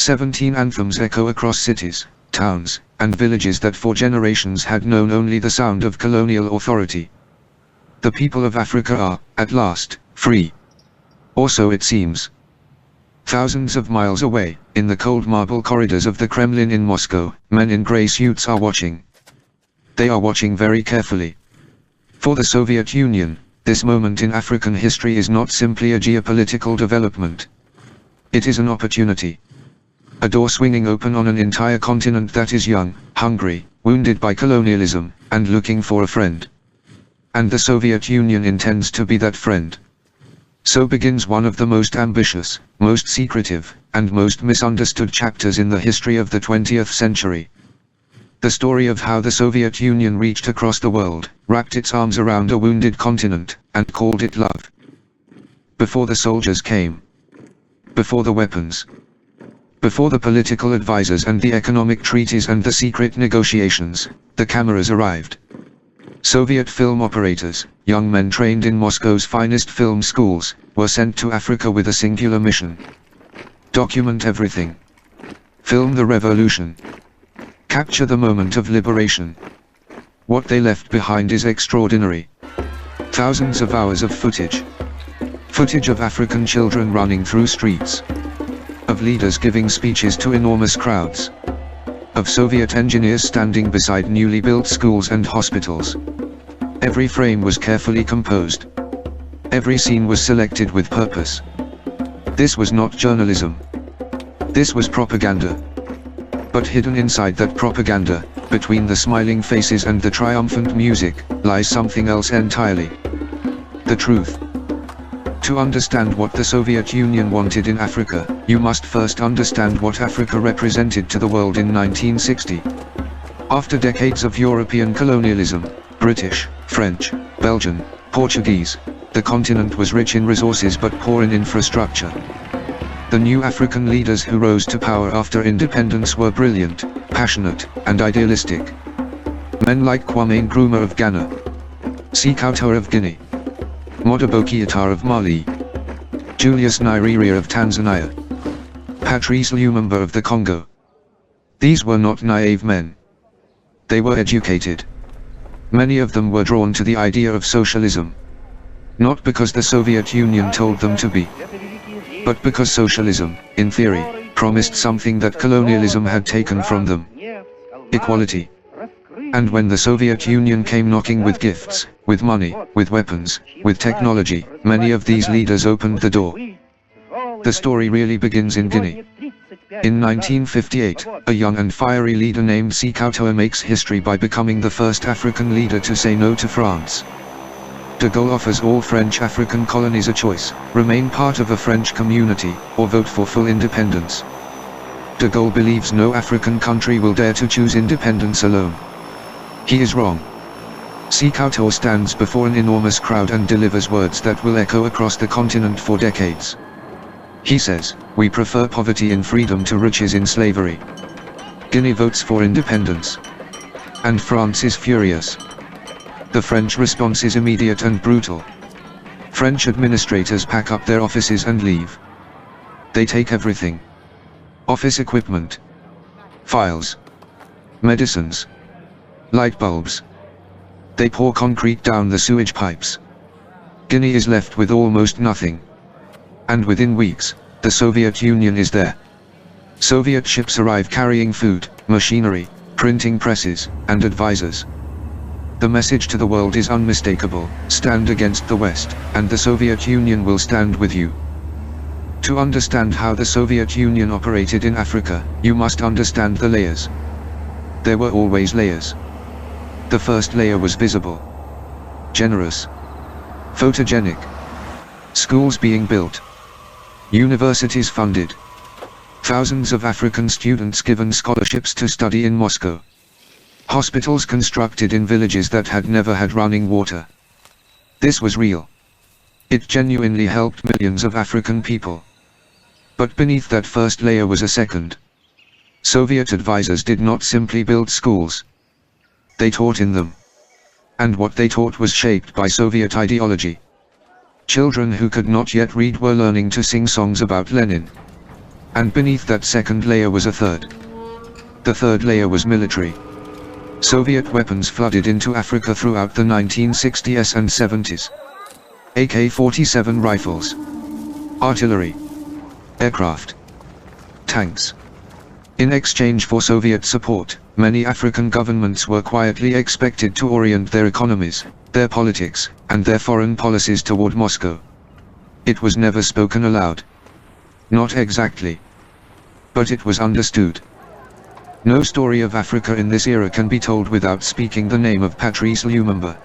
17 anthems echo across cities, towns, and villages that for generations had known only the sound of colonial authority. The people of Africa are, at last, free. Or so it seems. Thousands of miles away, in the cold marble corridors of the Kremlin in Moscow, men in grey suits are watching. They are watching very carefully. For the Soviet Union, this moment in African history is not simply a geopolitical development. It is an opportunity. A door swinging open on an entire continent that is young, hungry, wounded by colonialism, and looking for a friend. And the Soviet Union intends to be that friend. So begins one of the most ambitious, most secretive, and most misunderstood chapters in the history of the 20th century. The story of how the Soviet Union reached across the world, wrapped its arms around a wounded continent, and called it love. Before the soldiers came. Before the weapons. Before the political advisors and the economic treaties and the secret negotiations, the cameras arrived. Soviet film operators, young men trained in Moscow's finest film schools, were sent to Africa with a singular mission. Document everything. Film the revolution. Capture the moment of liberation. What they left behind is extraordinary. Thousands of hours of footage. Footage of African children running through streets. Of leaders giving speeches to enormous crowds. Of Soviet engineers standing beside newly built schools and hospitals. Every frame was carefully composed. Every scene was selected with purpose. This was not journalism. This was propaganda. But hidden inside that propaganda, between the smiling faces and the triumphant music, lies something else entirely. The truth. To understand what the Soviet Union wanted in Africa, you must first understand what Africa represented to the world in 1960. After decades of European colonialism, British, French, Belgian, Portuguese, the continent was rich in resources but poor in infrastructure. The new African leaders who rose to power after independence were brilliant, passionate, and idealistic. Men like Kwame Nkrumah of Ghana, Sékou Touré of Guinea, Modibo Keïta of Mali, Julius Nyerere of Tanzania, Patrice Lumumba of the Congo. These were not naive men. They were educated. Many of them were drawn to the idea of socialism. Not because the Soviet Union told them to be, but because socialism, in theory, promised something that colonialism had taken from them: equality. And when the Soviet Union came knocking with gifts, with money, with weapons, with technology, many of these leaders opened the door. The story really begins in Guinea. In 1958, a young and fiery leader named Sékou Touré makes history by becoming the first African leader to say no to France. De Gaulle offers all French African colonies a choice: remain part of a French community, or vote for full independence. De Gaulle believes no African country will dare to choose independence alone. He is wrong. Sékou Touré stands before an enormous crowd and delivers words that will echo across the continent for decades. He says, "We prefer poverty in freedom to riches in slavery." Guinea votes for independence. And France is furious. The French response is immediate and brutal. French administrators pack up their offices and leave. They take everything. Office equipment. Files. Medicines. Light bulbs. They pour concrete down the sewage pipes. Guinea is left with almost nothing. And within weeks, the Soviet Union is there. Soviet ships arrive carrying food, machinery, printing presses, and advisors. The message to the world is unmistakable: stand against the West, and the Soviet Union will stand with you. To understand how the Soviet Union operated in Africa, you must understand the layers. There were always layers. The first layer was visible, generous, photogenic. Schools being built. Universities funded. Thousands of African students given scholarships to study in Moscow. Hospitals constructed in villages that had never had running water. This was real. It genuinely helped millions of African people. But beneath that first layer was a second. Soviet advisors did not simply build schools. They taught in them. And what they taught was shaped by Soviet ideology. Children who could not yet read were learning to sing songs about Lenin. And beneath that second layer was a third. The third layer was military. Soviet weapons flooded into Africa throughout the 1960s and 70s. AK-47 rifles, artillery, aircraft, tanks. In exchange for Soviet support, many African governments were quietly expected to orient their economies, their politics, and their foreign policies toward Moscow. It was never spoken aloud. Not exactly. But it was understood. No story of Africa in this era can be told without speaking the name of Patrice Lumumba.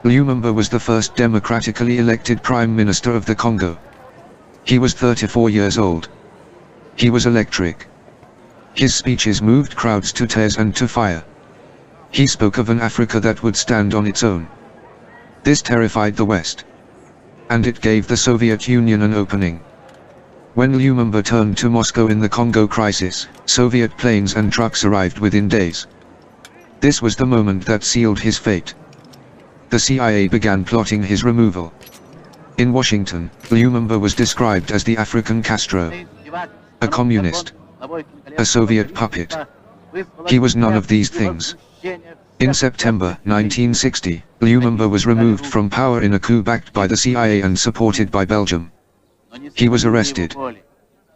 Lumumba was the first democratically elected Prime Minister of the Congo. He was 34 years old. He was electric. His speeches moved crowds to tears and to fire. He spoke of an Africa that would stand on its own. This terrified the West. And it gave the Soviet Union an opening. When Lumumba turned to Moscow in the Congo crisis, Soviet planes and trucks arrived within days. This was the moment that sealed his fate. The CIA began plotting his removal. In Washington, Lumumba was described as the African Castro, a communist, a Soviet puppet. He was none of these things. In September 1960, Lumumba was removed from power in a coup backed by the CIA and supported by Belgium. He was arrested.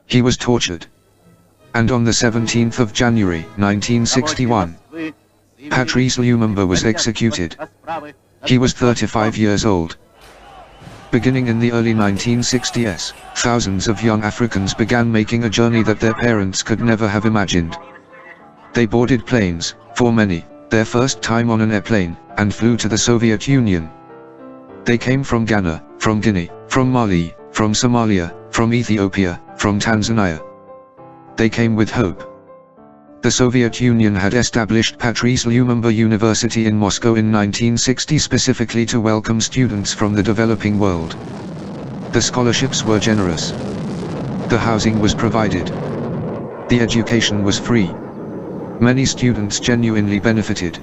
He was tortured. And on the 17th of January 1961, Patrice Lumumba was executed. He was 35 years old. Beginning in the early 1960s, thousands of young Africans began making a journey that their parents could never have imagined. They boarded planes, for many, their first time on an airplane, and flew to the Soviet Union. They came from Ghana, from Guinea, from Mali, from Somalia, from Ethiopia, from Tanzania. They came with hope. The Soviet Union had established Patrice Lumumba University in Moscow in 1960 specifically to welcome students from the developing world. The scholarships were generous. The housing was provided. The education was free. Many students genuinely benefited.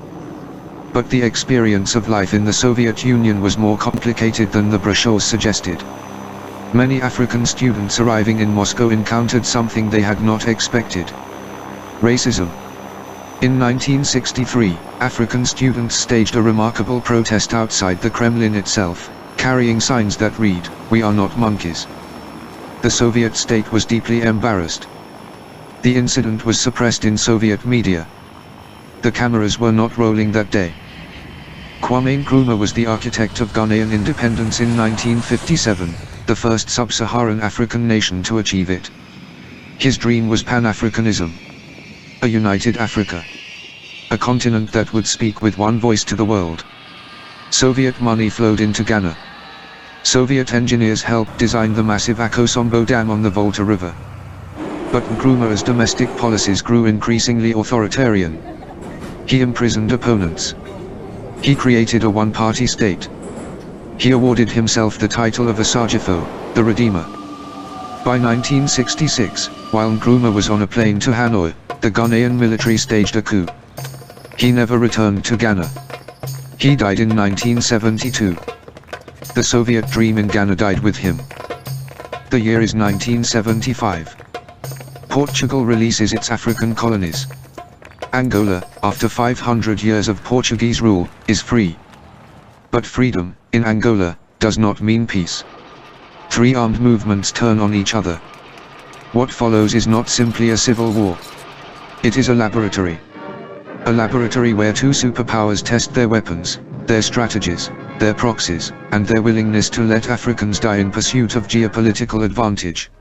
But the experience of life in the Soviet Union was more complicated than the brochures suggested. Many African students arriving in Moscow encountered something they had not expected. Racism. In 1963, African students staged a remarkable protest outside the Kremlin itself, carrying signs that read, "We are not monkeys." The Soviet state was deeply embarrassed. The incident was suppressed in Soviet media. The cameras were not rolling that day. Kwame Nkrumah was the architect of Ghanaian independence in 1957, the first sub-Saharan African nation to achieve it. His dream was Pan-Africanism. A united Africa. A continent that would speak with one voice to the world. Soviet money flowed into Ghana. Soviet engineers helped design the massive Akosombo Dam on the Volta River. But Nkrumah's domestic policies grew increasingly authoritarian. He imprisoned opponents. He created a one-party state. He awarded himself the title of Asajifo, the Redeemer. By 1966, while Nkrumah was on a plane to Hanoi, the Ghanaian military staged a coup. He never returned to Ghana. He died in 1972. The Soviet dream in Ghana died with him. The year is 1975. Portugal releases its African colonies. Angola, after 500 years of Portuguese rule, is free. But freedom, in Angola, does not mean peace. Three armed movements turn on each other. What follows is not simply a civil war. It is a laboratory. A laboratory where two superpowers test their weapons, their strategies, their proxies, and their willingness to let Africans die in pursuit of geopolitical advantage.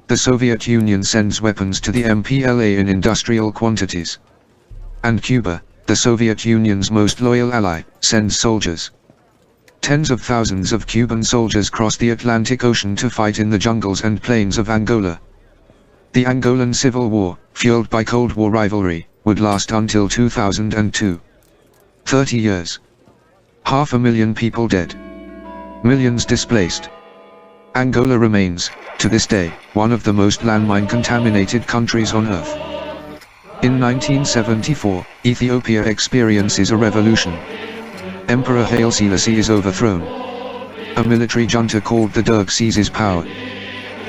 The Soviet Union sends weapons to the MPLA in industrial quantities. And Cuba, the Soviet Union's most loyal ally, sends soldiers. Tens of thousands of Cuban soldiers cross the Atlantic Ocean to fight in the jungles and plains of Angola. The Angolan Civil War, fueled by Cold War rivalry, would last until 2002. 30 years. 500,000 people dead. Millions displaced. Angola remains, to this day, one of the most landmine-contaminated countries on Earth. In 1974, Ethiopia experiences a revolution. Emperor Haile Selassie is overthrown. A military junta called the Derg seizes power.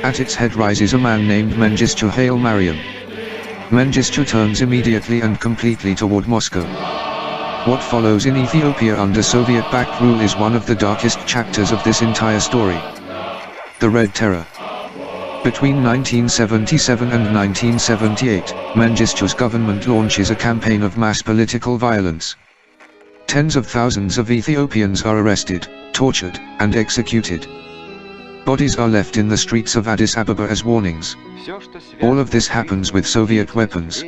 At its head rises a man named Mengistu Haile Mariam. Mengistu turns immediately and completely toward Moscow. What follows in Ethiopia under Soviet-backed rule is one of the darkest chapters of this entire story. The Red Terror. Between 1977 and 1978, Mengistu's government launches a campaign of mass political violence. Tens of thousands of Ethiopians are arrested, tortured, and executed. Bodies are left in the streets of Addis Ababa as warnings. All of this happens with Soviet weapons,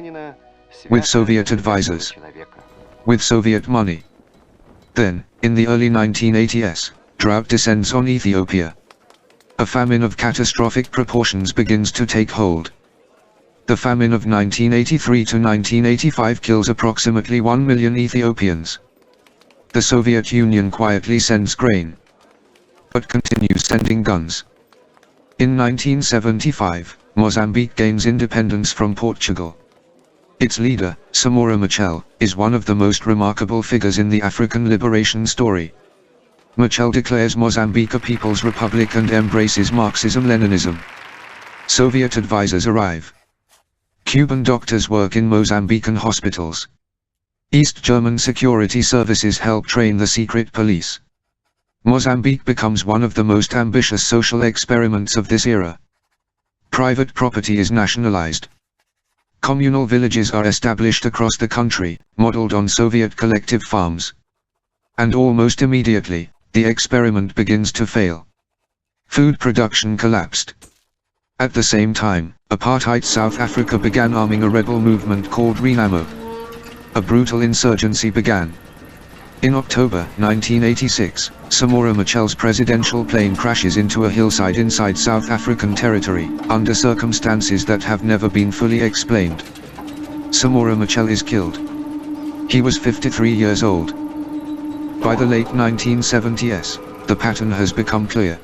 with Soviet advisors, with Soviet money. Then, in the early 1980s, drought descends on Ethiopia. A famine of catastrophic proportions begins to take hold. The famine of 1983 to 1985 kills approximately 1 million Ethiopians. The Soviet Union quietly sends grain, but continues sending guns. In 1975, Mozambique gains independence from Portugal. Its leader, Samora Machel, is one of the most remarkable figures in the African liberation story. Machel declares Mozambique a people's republic and embraces Marxism-Leninism. Soviet advisors arrive. Cuban doctors work in Mozambican hospitals. East German security services help train the secret police. Mozambique becomes one of the most ambitious social experiments of this era. Private property is nationalized. Communal villages are established across the country, modeled on Soviet collective farms. And almost immediately, the experiment begins to fail. Food production collapsed. At the same time, apartheid South Africa began arming a rebel movement called Renamo. A brutal insurgency began. In October 1986, Samora Machel's presidential plane crashes into a hillside inside South African territory, under circumstances that have never been fully explained. Samora Machel is killed. He was 53 years old. By the late 1970s, the pattern has become clear.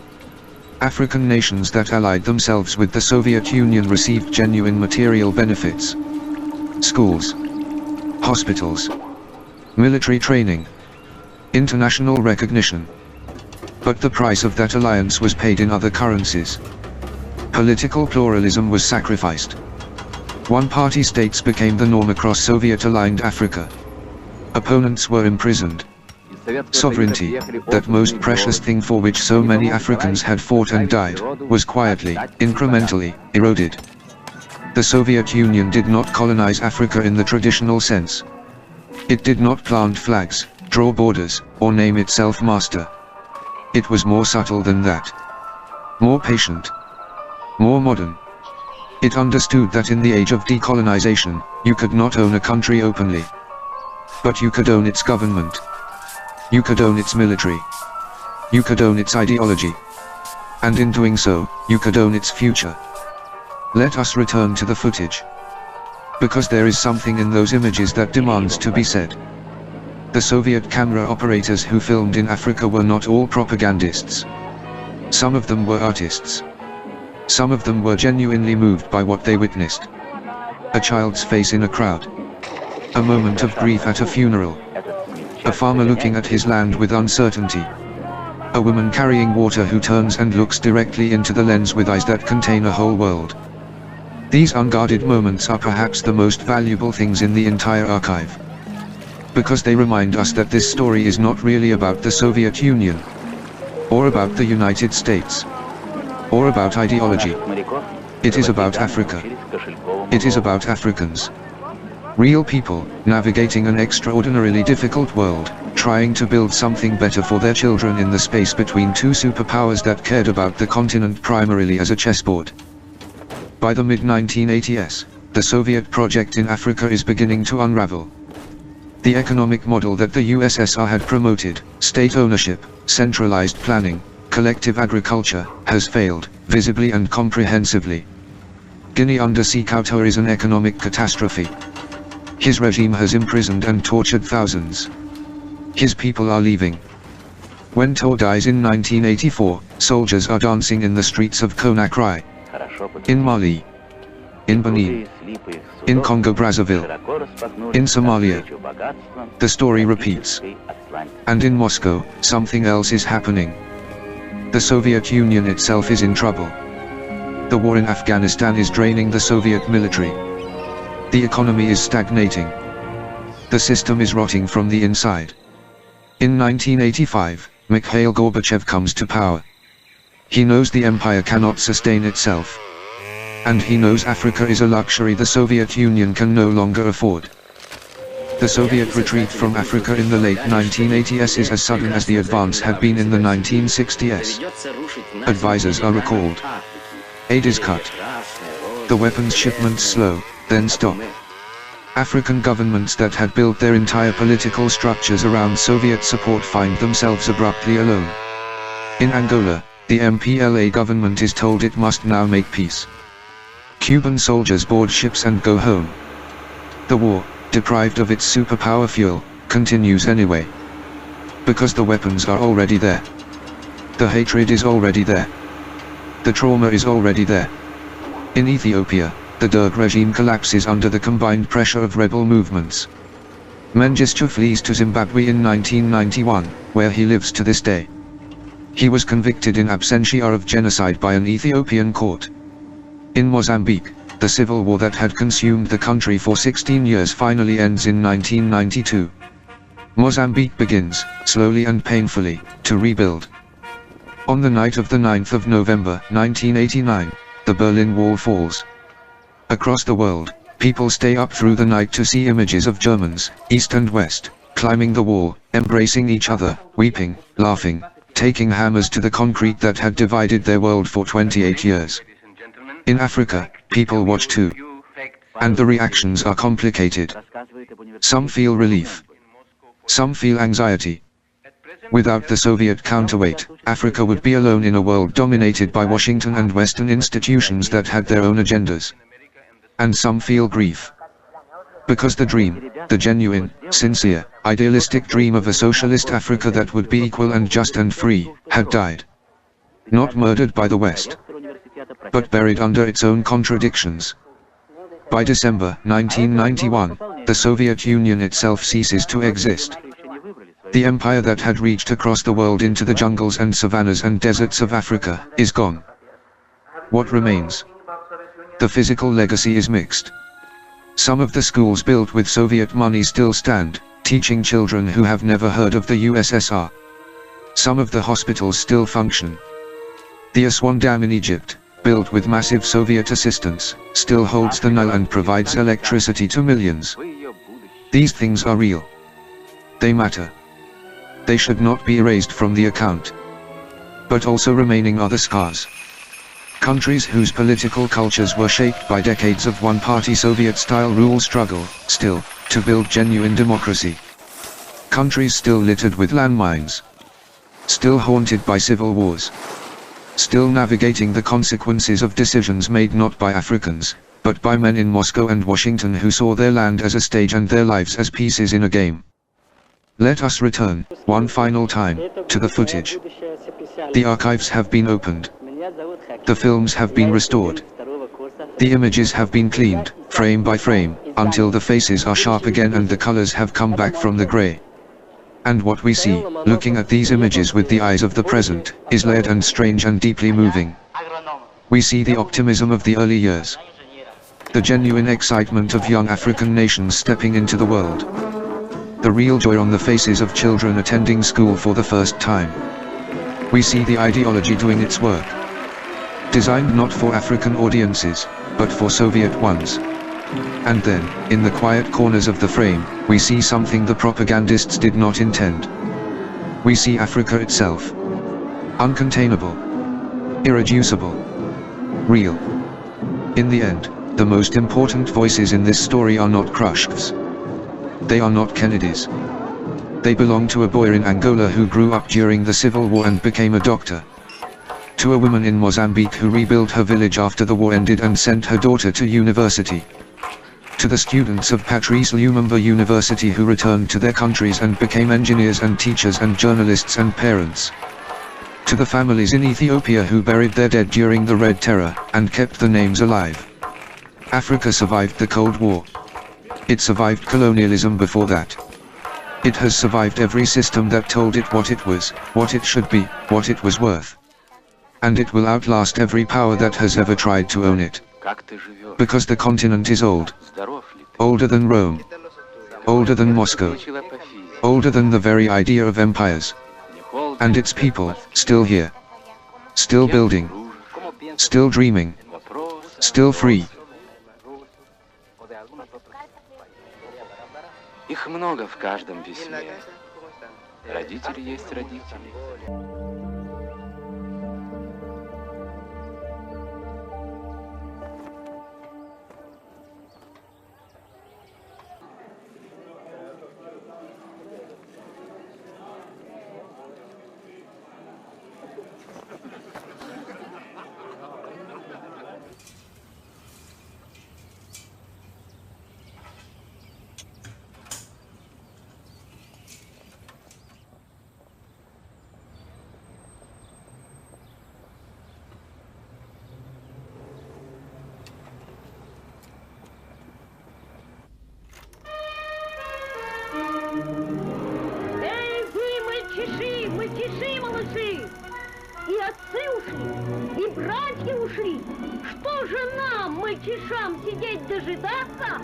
African nations that allied themselves with the Soviet Union received genuine material benefits. Schools, hospitals, military training, international recognition. But the price of that alliance was paid in other currencies. Political pluralism was sacrificed. One-party states became the norm across Soviet-aligned Africa. Opponents were imprisoned. Sovereignty, that most precious thing for which so many Africans had fought and died, was quietly, incrementally, eroded. The Soviet Union did not colonize Africa in the traditional sense. It did not plant flags, draw borders, or name itself master. It was more subtle than that. More patient. More modern. It understood that in the age of decolonization, you could not own a country openly. But you could own its government. You could own its military. You could own its ideology. And in doing so, you could own its future. Let us return to the footage. Because there is something in those images that demands to be said. The Soviet camera operators who filmed in Africa were not all propagandists. Some of them were artists. Some of them were genuinely moved by what they witnessed. A child's face in a crowd. A moment of grief at a funeral. A farmer looking at his land with uncertainty. A woman carrying water who turns and looks directly into the lens with eyes that contain a whole world. These unguarded moments are perhaps the most valuable things in the entire archive. Because they remind us that this story is not really about the Soviet Union, or about the United States, or about ideology. It is about Africa. It is about Africans. Real people, navigating an extraordinarily difficult world, trying to build something better for their children in the space between two superpowers that cared about the continent primarily as a chessboard. By the mid-1980s, the Soviet project in Africa is beginning to unravel. The economic model that the USSR had promoted, state ownership, centralized planning, collective agriculture, has failed, visibly and comprehensively. Guinea under Sékou Touré is an economic catastrophe. His regime has imprisoned and tortured thousands. His people are leaving. When Touré dies in 1984, soldiers are dancing in the streets of Conakry. In Mali. In Benin. In Congo-Brazzaville. In Somalia. The story repeats. And in Moscow, something else is happening. The Soviet Union itself is in trouble. The war in Afghanistan is draining the Soviet military. The economy is stagnating. The system is rotting from the inside. In 1985, Mikhail Gorbachev comes to power. He knows the empire cannot sustain itself. And he knows Africa is a luxury the Soviet Union can no longer afford. The Soviet retreat from Africa in the late 1980s is as sudden as the advance had been in the 1960s. Advisors are recalled. Aid is cut. The weapons shipments slow, then stop. African governments that had built their entire political structures around Soviet support find themselves abruptly alone. In Angola, the MPLA government is told it must now make peace. Cuban soldiers board ships and go home. The war, deprived of its superpower fuel, continues anyway. Because the weapons are already there. The hatred is already there. The trauma is already there. In Ethiopia, the Derg regime collapses under the combined pressure of rebel movements. Mengistu flees to Zimbabwe in 1991, where he lives to this day. He was convicted in absentia of genocide by an Ethiopian court. In Mozambique, the civil war that had consumed the country for 16 years finally ends in 1992. Mozambique begins, slowly and painfully, to rebuild. On the night of the 9th of November 1989, the Berlin Wall falls. Across the world, people stay up through the night to see images of Germans, east and west, climbing the wall, embracing each other, weeping, laughing, taking hammers to the concrete that had divided their world for 28 years. In Africa, people watch too. And the reactions are complicated. Some feel relief. Some feel anxiety. Without the Soviet counterweight, Africa would be alone in a world dominated by Washington and Western institutions that had their own agendas. And some feel grief. Because the dream, the genuine, sincere, idealistic dream of a socialist Africa that would be equal and just and free, had died. Not murdered by the West, but buried under its own contradictions. By December 1991, the Soviet Union itself ceases to exist. The empire that had reached across the world into the jungles and savannas and deserts of Africa is gone. What remains? The physical legacy is mixed. Some of the schools built with Soviet money still stand, teaching children who have never heard of the USSR. Some of the hospitals still function. The Aswan Dam in Egypt, built with massive Soviet assistance, still holds the Nile and provides electricity to millions. These things are real. They matter. They should not be erased from the account. But also remaining are the scars. Countries whose political cultures were shaped by decades of one-party Soviet-style rule struggle, still, to build genuine democracy. Countries still littered with landmines. Still haunted by civil wars. Still navigating the consequences of decisions made not by Africans, but by men in Moscow and Washington who saw their land as a stage and their lives as pieces in a game. Let us return, one final time, to the footage. The archives have been opened. The films have been restored. The images have been cleaned, frame by frame, until the faces are sharp again and the colors have come back from the gray. And what we see, looking at these images with the eyes of the present, is layered and strange and deeply moving. We see the optimism of the early years. The genuine excitement of young African nations stepping into the world. The real joy on the faces of children attending school for the first time. We see the ideology doing its work. Designed not for African audiences, but for Soviet ones. And then, in the quiet corners of the frame, we see something the propagandists did not intend. We see Africa itself. Uncontainable. Irreducible. Real. In the end, the most important voices in this story are not Khrushchevs. They are not Kennedys. They belong to a boy in Angola who grew up during the Civil War and became a doctor. To a woman in Mozambique who rebuilt her village after the war ended and sent her daughter to university. To the students of Patrice Lumumba University who returned to their countries and became engineers and teachers and journalists and parents. To the families in Ethiopia who buried their dead during the Red Terror, and kept the names alive. Africa survived the Cold War. It survived colonialism before that. It has survived every system that told it what it was, what it should be, what it was worth. And it will outlast every power that has ever tried to own it. Как ты живешь? Because the continent is old. Здоров ли ты? Older than Rome. Older than Moscow. Получила Апофия. Older than the very idea of empires. Не холодно, And its people, still here. Still кем building. дружишь? Still dreaming. Вопрос. Still free. Их много в каждом письме. Родители есть родители. Эй, вы, мальчиши, малыши! И отцы ушли, и братья ушли. Что же нам, мальчишам, сидеть дожидаться?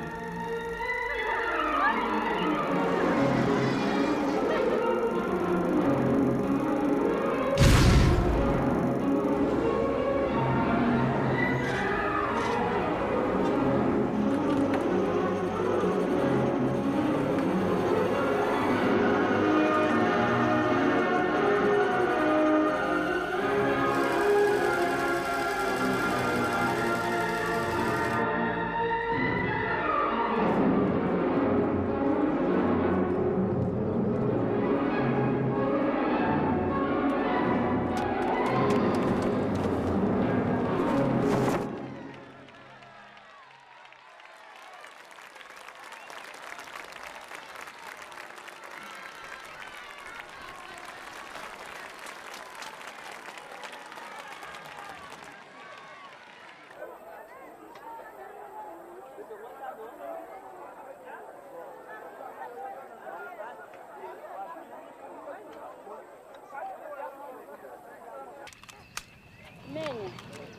Мене,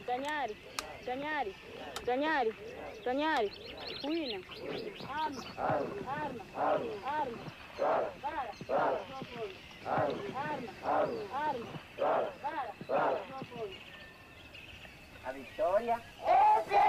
Данярик, Данярик, Данярик, Данярик, Уина, Арма, Арма, Арма, Вара, Арма, Арма, Vara, A Victoria. ¡Ese!